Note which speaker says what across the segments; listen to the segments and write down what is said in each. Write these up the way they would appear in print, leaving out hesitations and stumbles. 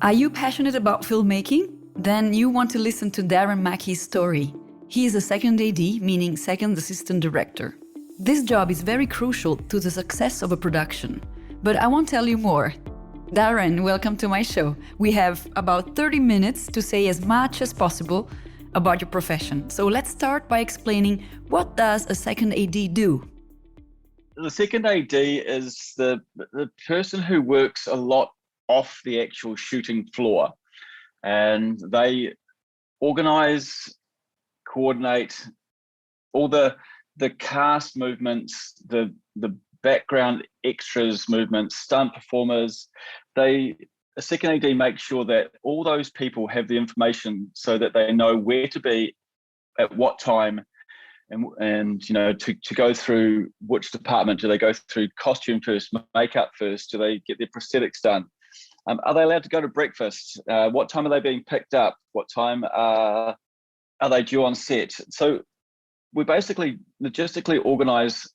Speaker 1: Are you passionate about filmmaking? Then you want to listen to Darren Mackie's story. He is a second AD, meaning second assistant director. This job is very crucial to the success of a production. But I won't tell you more. Darren, welcome to my show. We have about 30 minutes to say as much as possible about your profession. So let's start by explaining, what does a second AD do?
Speaker 2: The second AD is the person who works a lot off the actual shooting floor, and they organize, coordinate all the cast movements, the background extras movements, stunt performers. A second AD makes sure that all those people have the information so that they know where to be at what time, and you know, to go through which department. Do they go through costume first, makeup first? Do they get their prosthetics done? Are they allowed to go to breakfast? What time are they being picked up? What time are they due on set? So we basically logistically organize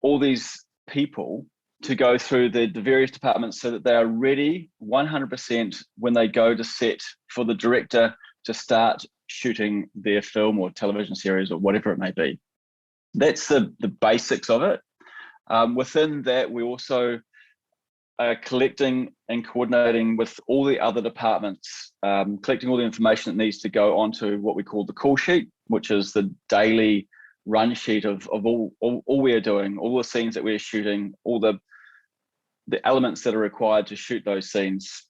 Speaker 2: all these people to go through the various departments so that they are ready 100% when they go to set for the director to start shooting their film or television series or whatever it may be. That's the basics of it. Within that, we also are collecting and coordinating with all the other departments, collecting all the information that needs to go onto what we call the call sheet, which is the daily run sheet of all we're doing, all the scenes that we're shooting, all the elements that are required to shoot those scenes,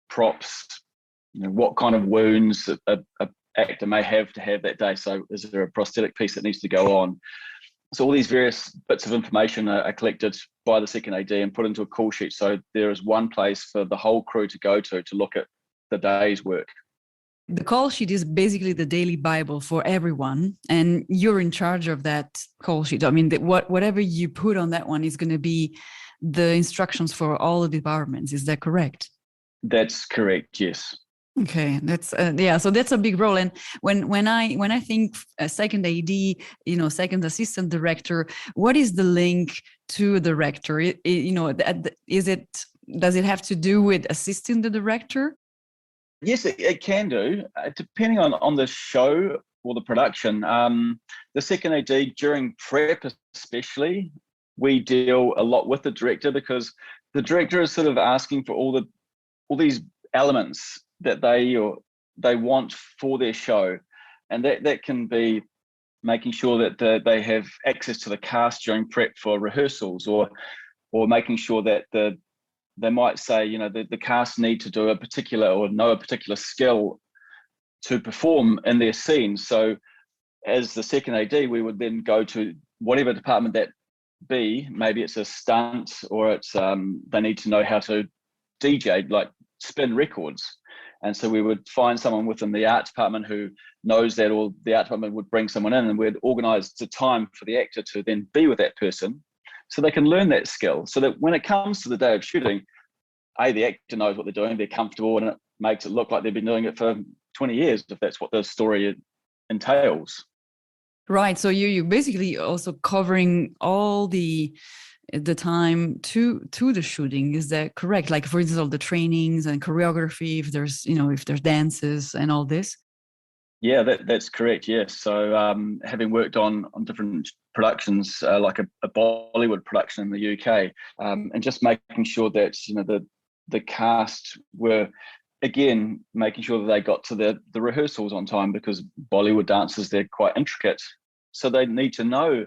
Speaker 2: props, you know, what kind of wounds a actor may have to have that day. So is there a prosthetic piece that needs to go on? So all these various bits of information are collected by the second AD and put into a call sheet. So there is one place for the whole crew to go to look at the day's work.
Speaker 1: The call sheet is basically the daily Bible for everyone, and you're in charge of that call sheet. I mean, whatever you put on that one is going to be the instructions for all the departments. Is that correct?
Speaker 2: That's correct, yes.
Speaker 1: Okay, that's So that's a big role. And when I think a second AD, second assistant director, what is the link to the director? Does it have to do with assisting the director?
Speaker 2: Yes, it can do, depending on the show or the production. The second AD during prep, especially, we deal a lot with the director, because the director is sort of asking for all these elements that they want for their show, and that can be making sure that they have access to the cast during prep for rehearsals, or making sure that they might say, you know, the cast need to do a particular or know a particular skill to perform in their scenes. So as the second AD, we would then go to whatever department that be. Maybe it's a stunt, or it's they need to know how to DJ, like spin records. And so we would find someone within the art department who knows that, or the art department would bring someone in, and we'd organize the time for the actor to then be with that person so they can learn that skill, so that when it comes to the day of shooting, the actor knows what they're doing, they're comfortable, and it makes it look like they've been doing it for 20 years, if that's what the story entails.
Speaker 1: Right. So you basically also covering all the time to the shooting. Is that correct? Like, for instance, all the trainings and choreography, if there's dances and all this.
Speaker 2: Yeah, that's correct. Yes. So having worked on different productions, like a Bollywood production in the UK, and just making sure that, you know, the cast were, again, making sure that they got to the rehearsals on time, because Bollywood dances, they're quite intricate. So they need to know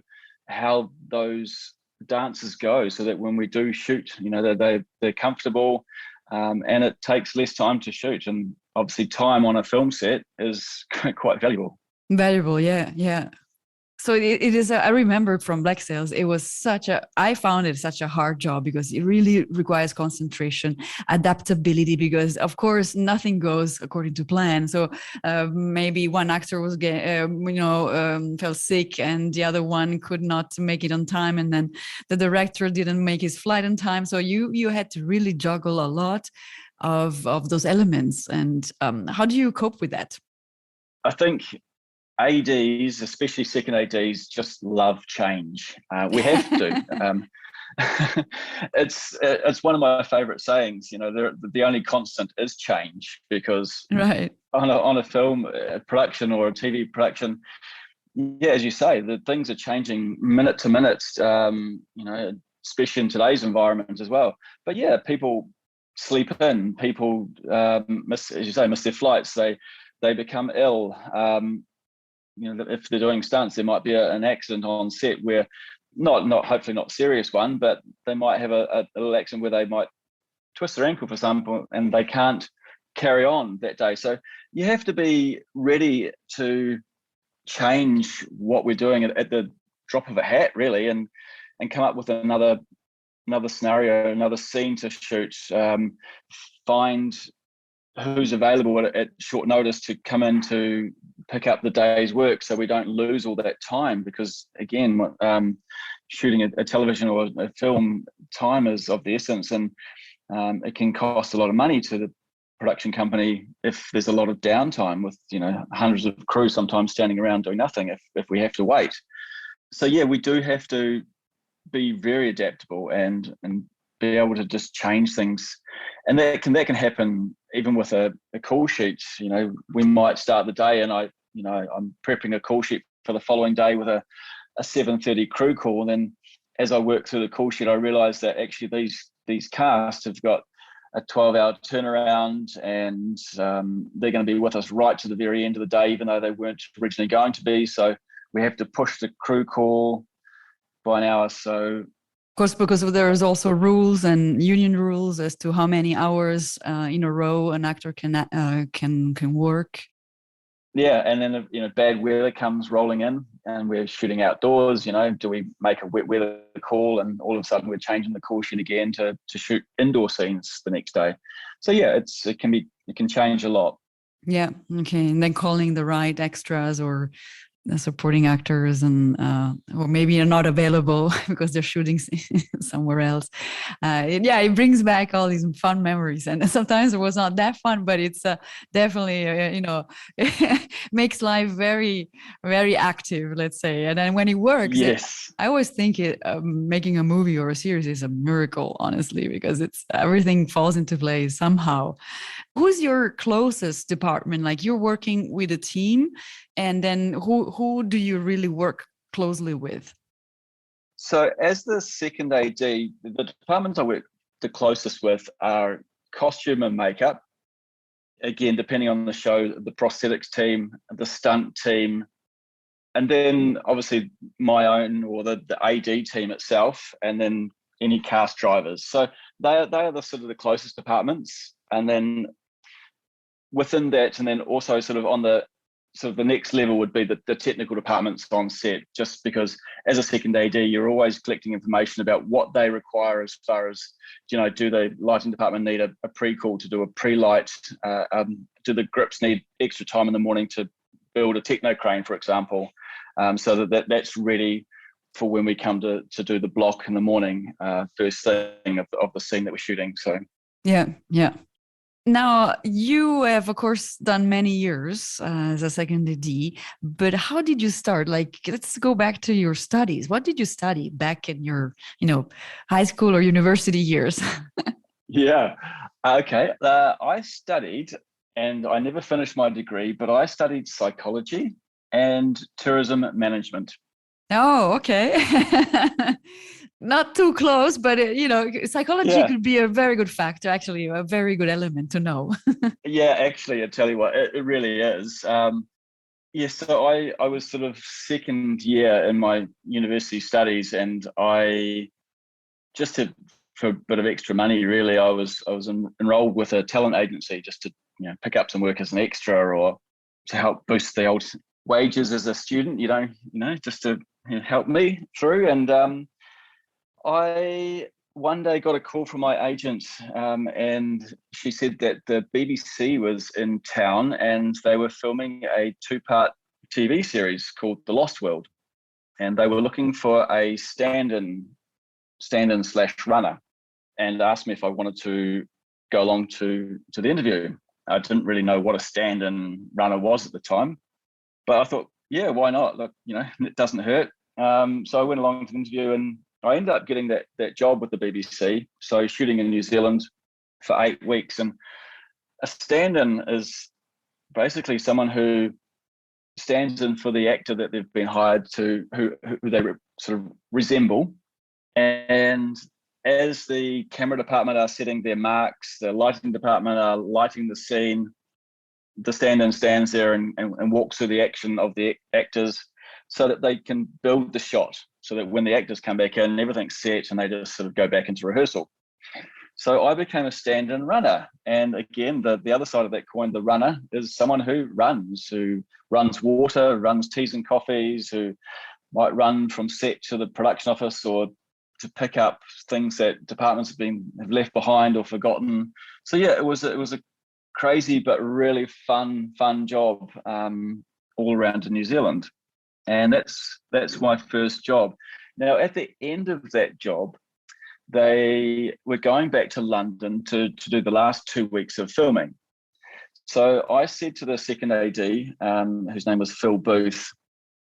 Speaker 2: how those dances go, so that when we do shoot, you know, they're comfortable, and it takes less time to shoot. And obviously time on a film set is quite valuable.
Speaker 1: Valuable, yeah. So it is. I remember from Black Sails, I found it such a hard job, because it really requires concentration, adaptability, because of course nothing goes according to plan. So maybe one actor was fell sick, and the other one could not make it on time, and then the director didn't make his flight on time. So you had to really juggle a lot of those elements. And how do you cope with that?
Speaker 2: I think ADs, especially second ADs, just love change. We have to. it's one of my favorite sayings. The only constant is change, because
Speaker 1: Right.
Speaker 2: on a film production or a TV production, yeah, as you say, the things are changing minute to minute. Especially in today's environment as well. But yeah, people sleep in, people miss, as you say, miss their flights. They become ill. If they're doing stunts, there might be an accident on set where not hopefully not serious one, but they might have a little accident where they might twist their ankle for example, and they can't carry on that day. So you have to be ready to change what we're doing at the drop of a hat, really, and come up with another scenario, another scene to shoot. Find who's available at short notice to come in to pick up the day's work, so we don't lose all that time. Because again, shooting a television or a film, time is of the essence, and it can cost a lot of money to the production company if there's a lot of downtime with hundreds of crew sometimes standing around doing nothing if we have to wait. So yeah, we do have to be very adaptable and be able to just change things, and that can happen even with a call sheet. We might start the day and I'm prepping a call sheet for the following day with a 7:30 crew call, and then as I work through the call sheet, I realize that actually these casts have got a 12-hour turnaround, and they're going to be with us right to the very end of the day, even though they weren't originally going to be. So we have to push the crew call by an hour. So, of
Speaker 1: course, because there's also rules and union rules as to how many hours in a row an actor can work.
Speaker 2: Yeah, and then bad weather comes rolling in, and we're shooting outdoors. Do we make a wet weather call, and all of a sudden we're changing the call sheet again to shoot indoor scenes the next day? So yeah, it can change a lot.
Speaker 1: Yeah. Okay, and then calling the right extras or the supporting actors, and or maybe you're not available because they're shooting somewhere else. It brings back all these fun memories, and sometimes it was not that fun, but it's definitely makes life very, very active, let's say. And then when it works,
Speaker 2: yes,
Speaker 1: I always think making a movie or a series is a miracle, honestly, because everything falls into place somehow. Who's your closest department? Like, you're working with a team, and then who do you really work closely with?
Speaker 2: So as the second AD, the departments I work the closest with are costume and makeup. Again, depending on the show, the prosthetics team, the stunt team, and then obviously my own or the AD team itself, and then any cast drivers. So they are the sort of the closest departments. And then within that, and then also sort of on the next level would be the technical departments on set, just because as a second AD, you're always collecting information about what they require as far as, do the lighting department need a pre-call to do a pre-light? Do the grips need extra time in the morning to build a techno crane, for example? So that's ready for when we come to do the block in the morning, first thing of the scene that we're shooting. So
Speaker 1: yeah. Now, you have, of course, done many years as a second AD, but how did you start? Like, let's go back to your studies. What did you study back in your, high school or university years?
Speaker 2: Yeah. Okay. I studied, and I never finished my degree, but I studied psychology and tourism management.
Speaker 1: Oh, okay. Not too close, but psychology could be a very good factor, actually, a very good element to know.
Speaker 2: Yeah, actually, I tell you what, it really is. So I was sort of second year in my university studies, and I just for a bit of extra money, really, I was enrolled with a talent agency just to pick up some work as an extra, or to help boost the old wages as a student, just to help me through. And I one day got a call from my agent, and she said that the BBC was in town and they were filming a 2-part TV series called The Lost World, and they were looking for a stand-in / runner, and asked me if I wanted to go along to the interview. I didn't really know what a stand-in runner was at the time, but I thought, yeah, why not? Look, it doesn't hurt. So I went along to the interview, and I ended up getting that job with the BBC, so shooting in New Zealand for 8 weeks. And a stand-in is basically someone who stands in for the actor that they've been hired to, who they sort of resemble. And as the camera department are setting their marks, the lighting department are lighting the scene, the stand-in stands there and walks through the action of the actors so that they can build the shot, so that when the actors come back in, everything's set and they just sort of go back into rehearsal. So I became a stand-in runner. And again, the other side of that coin, the runner, is someone who runs water, runs teas and coffees, who might run from set to the production office or to pick up things that departments have left behind or forgotten. So yeah, it was a crazy but really fun job all around in New Zealand. And that's my first job. Now, at the end of that job, they were going back to London to do the last 2 weeks of filming. So I said to the second AD, whose name was Phil Booth,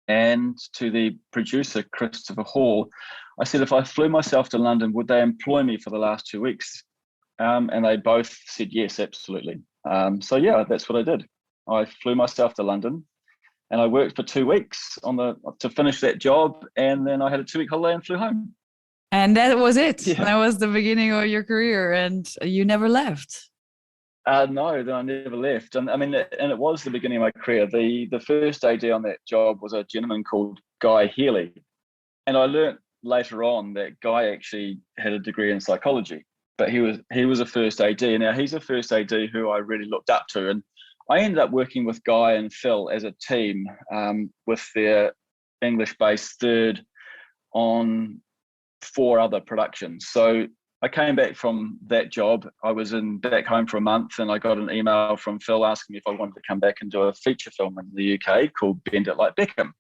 Speaker 2: and to the producer, Christopher Hall, I said, if I flew myself to London, would they employ me for the last 2 weeks? And they both said, yes, absolutely. So yeah, that's what I did. I flew myself to London and I worked for 2 weeks to finish that job. And then I had a 2-week holiday and flew home.
Speaker 1: And that was it.
Speaker 2: Yeah.
Speaker 1: That was the beginning of your career, and you never left.
Speaker 2: No, I never left. And I mean, and it was the beginning of my career. The first AD on that job was a gentleman called Guy Healy. And I learnt later on that Guy actually had a degree in psychology, but he was a first AD. Now he's a first AD who I really looked up to. And I ended up working with Guy and Phil as a team with their English-based third on 4 other productions. So I came back from that job. I was back home for a month, and I got an email from Phil asking me if I wanted to come back and do a feature film in the UK called Bend It Like Beckham.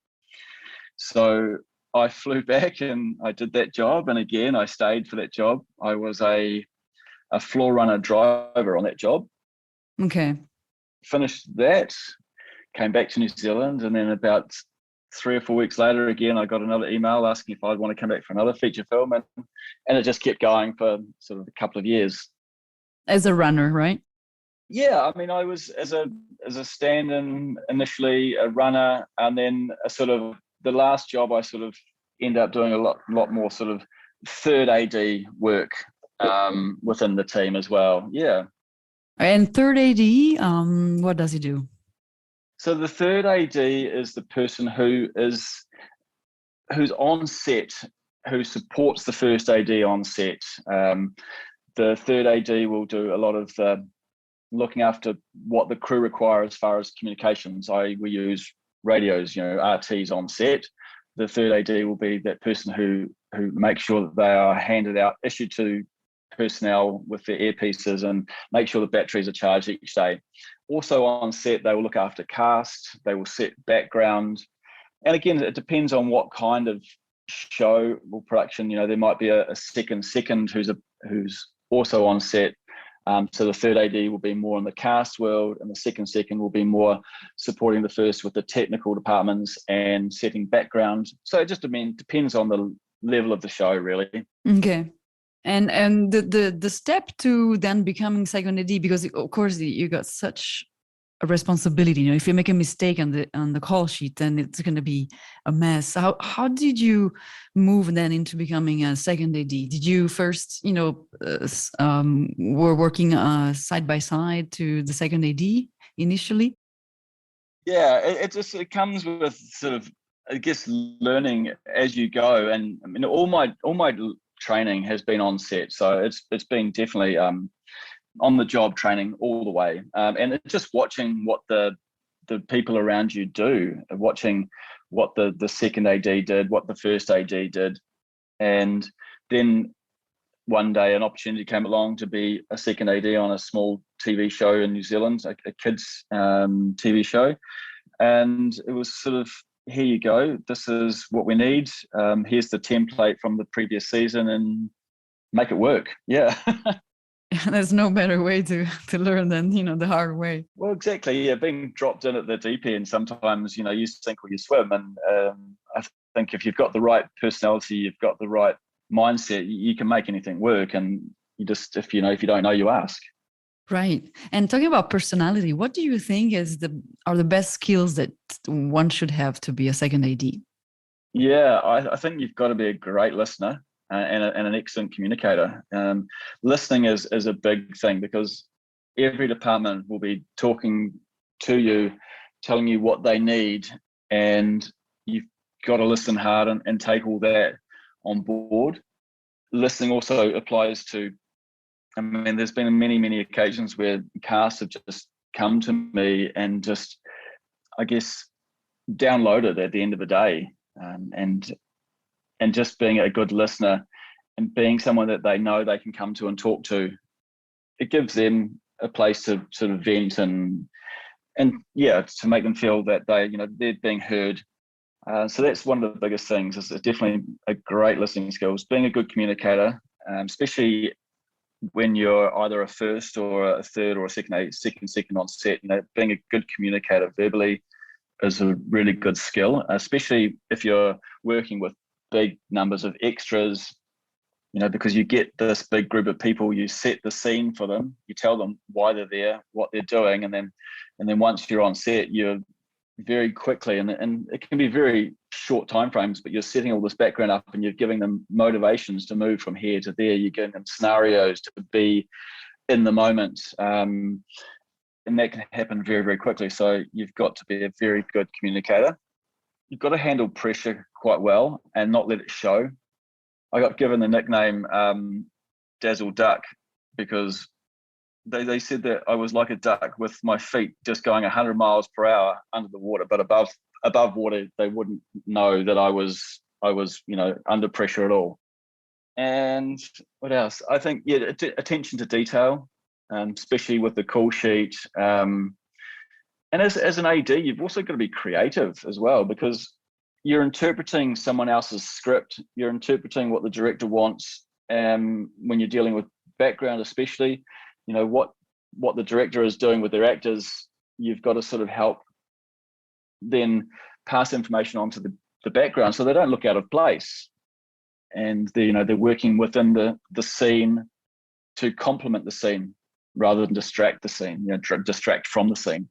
Speaker 2: So I flew back and I did that job. And again, I stayed for that job. I was a floor runner driver on that job.
Speaker 1: Okay. Finished
Speaker 2: that, came back to New Zealand, and then about 3 or 4 weeks later, again, I got another email asking if I'd want to come back for another feature film, and it just kept going for sort of a couple of years.
Speaker 1: As a runner, right?
Speaker 2: Yeah, I mean, I was as a stand-in initially, a runner, and then the last job I sort of ended up doing a lot more sort of third AD work within the team as well. Yeah.
Speaker 1: And third AD, what does he do?
Speaker 2: So the third AD is the person who's on set, who supports the first AD on set. The third AD will do a lot of the looking after what the crew require as far as communications. We use radios, RTs on set. The third AD will be that person who makes sure that they are issued to personnel with their earpieces and make sure the batteries are charged each day. Also on set, they will look after cast, they will set background. And again, it depends on what kind of show or production. There might be a second who's also on set. So the third AD will be more in the cast world, and the second will be more supporting the first with the technical departments and setting background. So it just depends on the level of the show, really.
Speaker 1: Okay. And the step to then becoming second AD, because of course you got such a responsibility. If you make a mistake on the call sheet, then it's going to be a mess. How did you move then into becoming a second AD? Did you first, were working side by side to the second AD initially?
Speaker 2: Yeah, it comes with sort of, I guess, learning as you go. And I mean, all my training has been on set, so it's been definitely on the job training all the way, and it's just watching what the people around you do, watching what the second AD did, what the first AD did, and then one day an opportunity came along to be a second AD on a small TV show in New Zealand, a kids TV show, and it was sort of, here you go, this is what we need, here's the template from the previous season, and make it work. Yeah.
Speaker 1: There's no better way to learn than the hard way.
Speaker 2: Well, exactly. Yeah, being dropped in at the deep end, sometimes you sink or you swim, and I think if you've got the right personality, you've got the right mindset, you can make anything work. And you just, if you don't know, you ask.
Speaker 1: Right. And talking about personality, what do you think are the best skills that one should have to be a second AD?
Speaker 2: Yeah, I think you've got to be a great listener and an excellent communicator. Listening is a big thing, because every department will be talking to you, telling you what they need, and you've got to listen hard and take all that on board. Listening also applies to, I mean, there's been many, many occasions where casts have just come to me and just, I guess, downloaded at the end of the day. And just being a good listener and being someone that they know they can come to and talk to, it gives them a place to sort of vent and yeah, to make them feel that they're being heard. So that's one of the biggest things. It's definitely a great listening skills, being a good communicator, especially when you're either a first or a third or a second on set. Being a good communicator verbally is a really good skill, especially if you're working with big numbers of extras, because you get this big group of people, you set the scene for them, you tell them why they're there, what they're doing, and then once you're on set, you're very quickly, and it can be very short timeframes, but you're setting all this background up and you're giving them motivations to move from here to there, you're giving them scenarios to be in the moment. And that can happen very, very quickly. So you've got to be a very good communicator. You've got to handle pressure quite well and not let it show. I got given the nickname Dazzle Duck because they said that I was like a duck with my feet just going 100 miles per hour under the water, but above water, they wouldn't know that I was under pressure at all. And what else? I think, yeah, attention to detail. Especially with the call sheet. And as an AD, you've also got to be creative as well, because you're interpreting someone else's script. You're interpreting what the director wants. When you're dealing with background, especially, what the director is doing with their actors, you've got to sort of help then pass information on to the background so they don't look out of place. And they're working within the scene to complement the scene, rather than distract the scene, distract from the scene.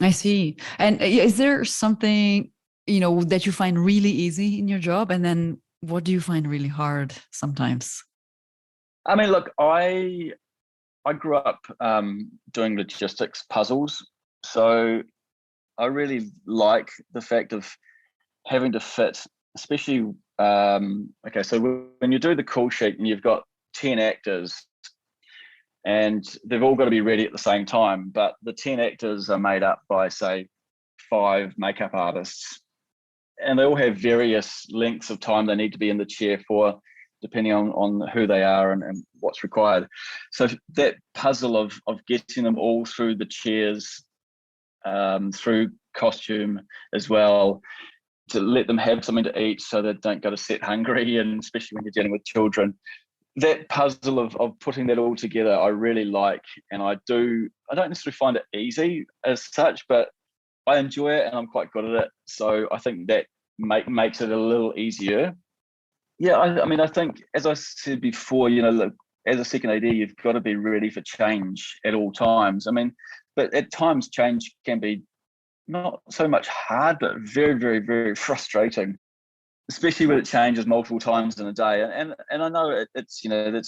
Speaker 1: I see. And is there something, that you find really easy in your job? And then what do you find really hard sometimes?
Speaker 2: I mean, look, I grew up doing logistics puzzles. So I really like the fact of having to fit, especially, so when you do the call sheet and you've got 10 actors, and they've all got to be ready at the same time, but the 10 actors are made up by, say, 5 makeup artists, and they all have various lengths of time they need to be in the chair for, depending on who they are and what's required. So that puzzle of getting them all through the chairs, through costume as well, to let them have something to eat so they don't go to set hungry, and especially when you're dealing with children. That puzzle of putting that all together, I really like, and I don't necessarily find it easy as such, but I enjoy it and I'm quite good at it. So I think that makes it a little easier. Yeah, I think, as I said before, look, as a second AD, you've got to be ready for change at all times. I mean, but at times change can be not so much hard, but very, very, very frustrating, especially when it changes multiple times in a day. And I know it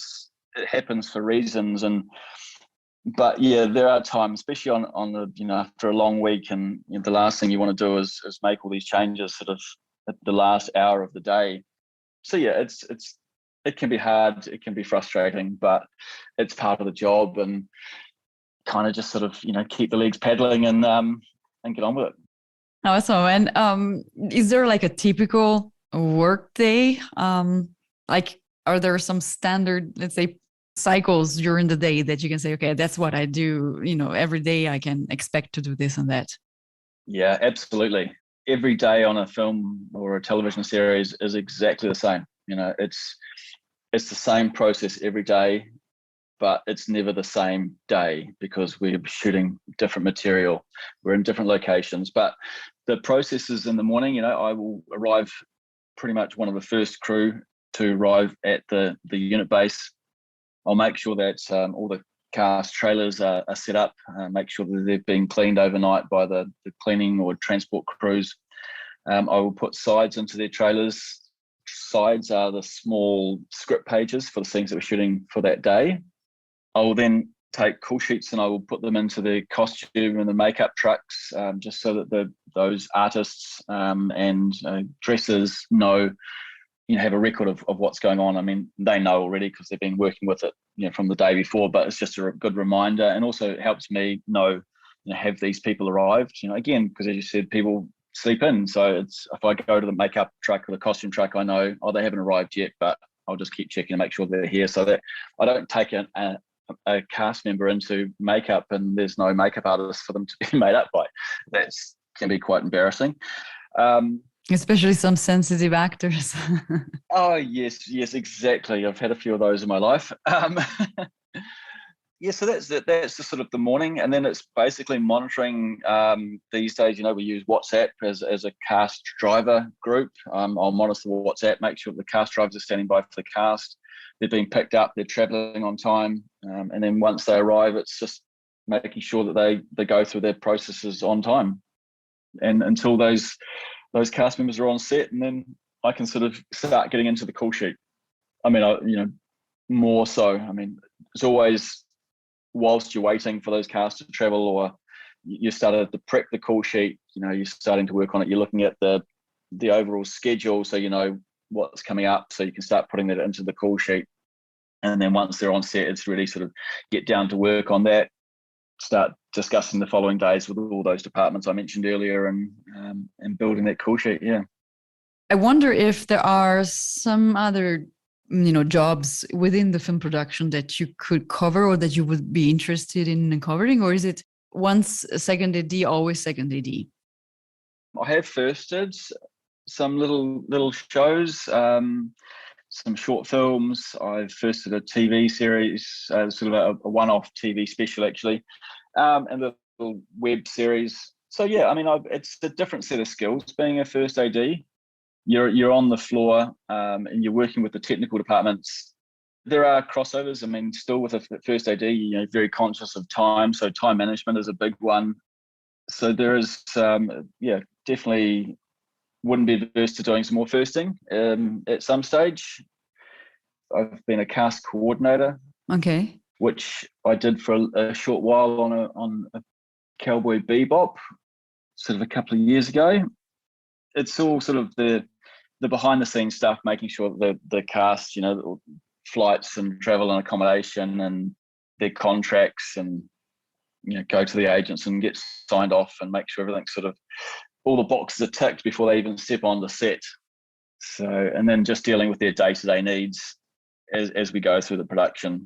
Speaker 2: happens for reasons. But yeah, there are times, especially on the, after a long week, and the last thing you want to do is make all these changes sort of at the last hour of the day. So yeah, it can be hard, it can be frustrating, but it's part of the job, and kind of just sort of, keep the legs paddling and get on with it.
Speaker 1: Awesome. And is there like a typical work day? Like, are there some standard, let's say, cycles during the day that you can say, okay, that's what I do, every day I can expect to do this and that?
Speaker 2: Yeah, absolutely. Every day on a film or a television series is exactly the same. It's the same process every day, but it's never the same day because we're shooting different material. We're in different locations, but the process is in the morning. I will arrive pretty much one of the first crew to arrive at the unit base. I'll make sure that all the cast trailers are set up, make sure that they've been cleaned overnight by the cleaning or transport crews. I will put sides into their trailers. Sides are the small script pages for the scenes that we're shooting for that day. I will then take call sheets and I will put them into the costume and the makeup trucks, just so that those artists and dressers know, have a record of what's going on. I mean, they know already because they've been working with it, from the day before, but it's just a good reminder, and also it helps me know, have these people arrived? Again, because as you said, people sleep in. So it's, if I go to the makeup truck or the costume truck, I know, they haven't arrived yet, but I'll just keep checking to make sure they're here, so that I don't take a cast member into makeup and there's no makeup artist for them to be made up by. That can be quite embarrassing.
Speaker 1: Especially some sensitive actors.
Speaker 2: Oh, yes, exactly. I've had a few of those in my life. So that's the sort of the morning, and then it's basically monitoring. These days, we use WhatsApp as a cast driver group. I'll monitor WhatsApp, make sure the cast drivers are standing by for the cast. They're being picked up, they're traveling on time, and then once they arrive, it's just making sure that they go through their processes on time, and until those cast members are on set, and then I can sort of start getting into the call sheet. I mean, more so. I mean, it's always whilst you're waiting for those casts to travel, or you started to prep the call sheet. You're starting to work on it. You're looking at the overall schedule, so you know what's coming up, so you can start putting that into the call sheet. And then once they're on set, it's really sort of get down to work on that, start discussing the following days with all those departments I mentioned earlier, and building that call sheet. Yeah.
Speaker 1: I wonder if there are some other, jobs within the film production that you could cover or that you would be interested in covering, or is it once a second AD, always second AD?
Speaker 2: I have firsted some little shows, some short films. I've firsted a TV series, sort of a one-off TV special actually, and a little web series. So yeah, I mean, it's a different set of skills being a first AD. You're on the floor, and you're working with the technical departments. There are crossovers. I mean, still with a first AD, very conscious of time. So time management is a big one. So there is, definitely wouldn't be averse to doing some more firsting at some stage. I've been a cast coordinator,
Speaker 1: okay,
Speaker 2: which I did for a short while on a Cowboy Bebop, sort of a couple of years ago. It's all sort of the behind the scenes stuff, making sure that the cast, flights and travel and accommodation and their contracts, and go to the agents and get signed off and make sure everything's sort of, all the boxes are ticked before they even step on the set. So, and then just dealing with their day-to-day needs as we go through the production,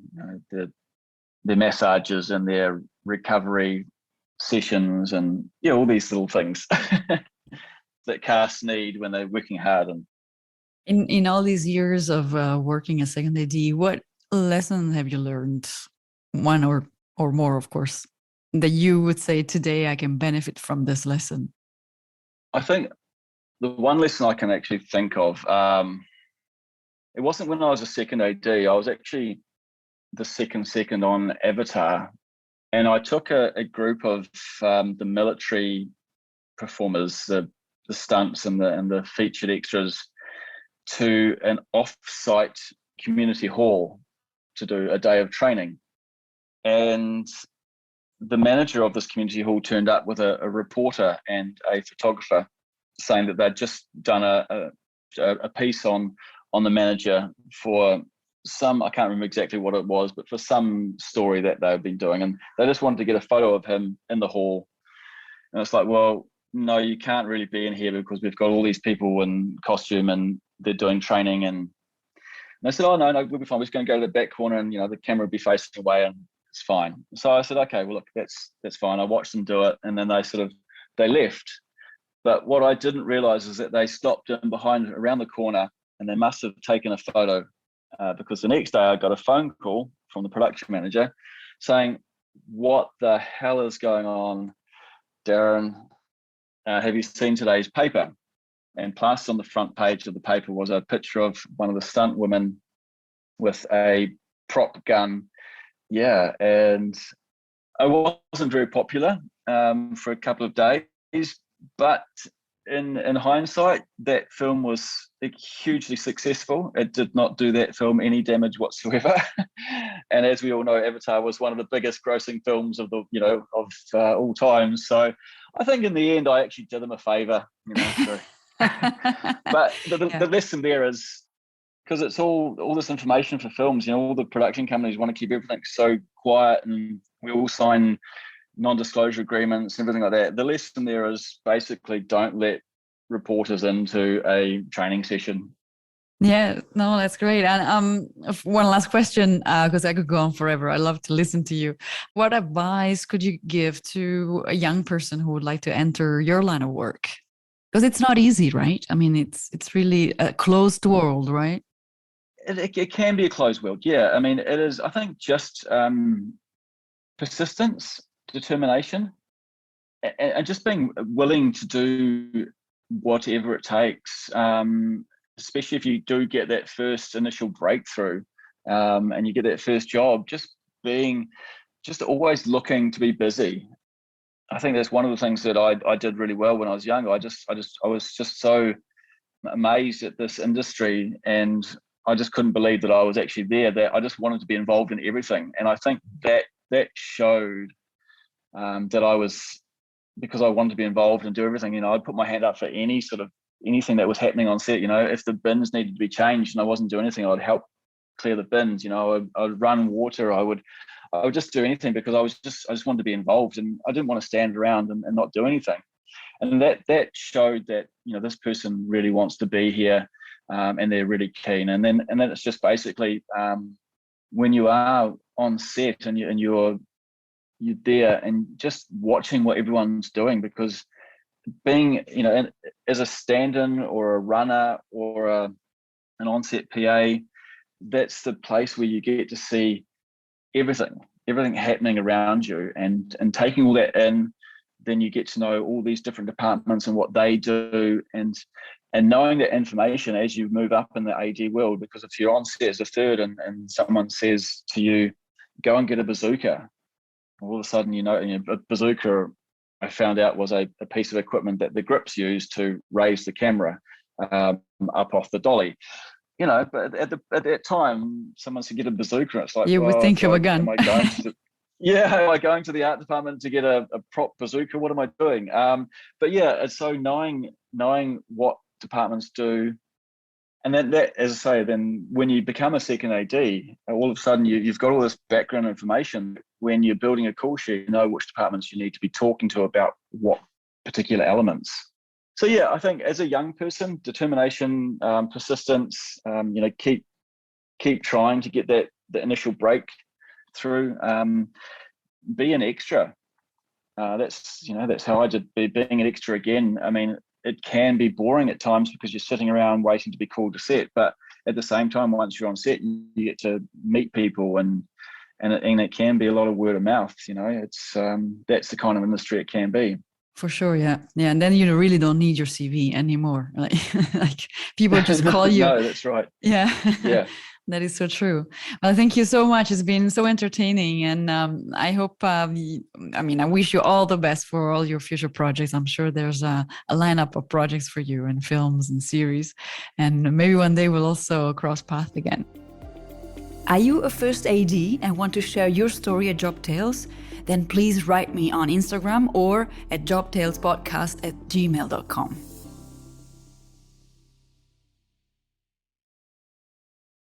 Speaker 2: their massages and their recovery sessions, and all these little things that casts need when they're working hard. And
Speaker 1: in all these years of working as second AD, what lesson have you learned? One or more, of course, that you would say today I can benefit from this lesson.
Speaker 2: I think the one lesson I can actually think of, it wasn't when I was a second AD. I was actually the second on Avatar, and I took a group of the military performers, the stunts and the featured extras, to an off-site community hall to do a day of training. And the manager of this community hall turned up with a reporter and a photographer, saying that they'd just done a piece on the manager for some, I can't remember exactly what it was, but for some story that they've been doing, and they just wanted to get a photo of him in the hall. And it's like, well, no, you can't really be in here because we've got all these people in costume and they're doing training. And I said, oh, no, we'll be fine. We're just going to go to the back corner, and the camera will be facing away and it's fine. So I said, okay, well, look, that's fine. I watched them do it, and then they left. But what I didn't realize is that they stopped in around the corner, and they must have taken a photo, because the next day I got a phone call from the production manager saying, what the hell is going on, Darren? Have you seen today's paper? and plastered on the front page of the paper was a picture of one of the stunt women with a prop gun. Yeah, and I wasn't very popular for a couple of days, but in hindsight, that film was hugely successful. It did not do that film any damage whatsoever. And as we all know, Avatar was one of the biggest grossing films of all time. So I think in the end, I actually did them a favor. So. But the lesson there is, because it's all this information for films, all the production companies want to keep everything so quiet, and we all sign non-disclosure agreements and everything like that. The lesson there is basically don't let reporters into a training session.
Speaker 1: Yeah, no, that's great. And one last question, because I could go on forever. I love to listen to you. What advice could you give to a young person who would like to enter your line of work? Because it's not easy, right? I mean, it's really a closed world, right?
Speaker 2: It can be a closed world, yeah. I mean, it is, I think, just persistence, determination, and just being willing to do whatever it takes, especially if you do get that first initial breakthrough, and you get that first job, just always looking to be busy. I think that's one of the things that I did really well when I was younger. I was just so amazed at this industry, and I just couldn't believe that I was actually there, that I just wanted to be involved in everything. And I think that showed that I was, because I wanted to be involved and do everything, I'd put my hand up for anything that was happening on set. If the bins needed to be changed and I wasn't doing anything, I'd help clear the bins. I'd run water. I would just do anything, because I just wanted to be involved, and I didn't want to stand around and not do anything. And that showed that, this person really wants to be here, and they're really keen. And then it's just basically, when you are on set and you're there and just watching what everyone's doing, because being, as a stand-in or a runner or an on-set PA, that's the place where you get to see everything happening around you, and taking all that in. Then you get to know all these different departments and what they do, and knowing that information as you move up in the AD world. Because if you're on set as a third and someone says to you, go and get a bazooka, all of a sudden, a bazooka, I found out, was a piece of equipment that the grips use to raise the camera up off the dolly. But at that time, someone said get a bazooka. It's like,
Speaker 1: you would think of a gun.
Speaker 2: Am I going to the art department to get a prop bazooka? What am I doing? But yeah, it's so knowing what departments do, and then that, as I say, then when you become a second AD, all of a sudden you've got all this background information. When you're building a call sheet, you know which departments you need to be talking to about what particular elements. So yeah, I think as a young person, determination, persistence, keep trying to get the initial breakthrough. Be an extra. That's how I did being an extra again. I mean, it can be boring at times because you're sitting around waiting to be called to set, but at the same time, once you're on set, you get to meet people, and it can be a lot of word of mouth. It's that's the kind of industry it can be.
Speaker 1: For sure, yeah. And then you really don't need your CV anymore. Like people just call you.
Speaker 2: No, that's right.
Speaker 1: Yeah.
Speaker 2: Yeah.
Speaker 1: That is so true. Well, thank you so much. It's been so entertaining, and I hope. I wish you all the best for all your future projects. I'm sure there's a lineup of projects for you, and films and series, and maybe one day we'll also cross paths again. Are you a first AD and want to share your story at Job Tales? Then please write me on Instagram or at jobtalespodcast@gmail.com.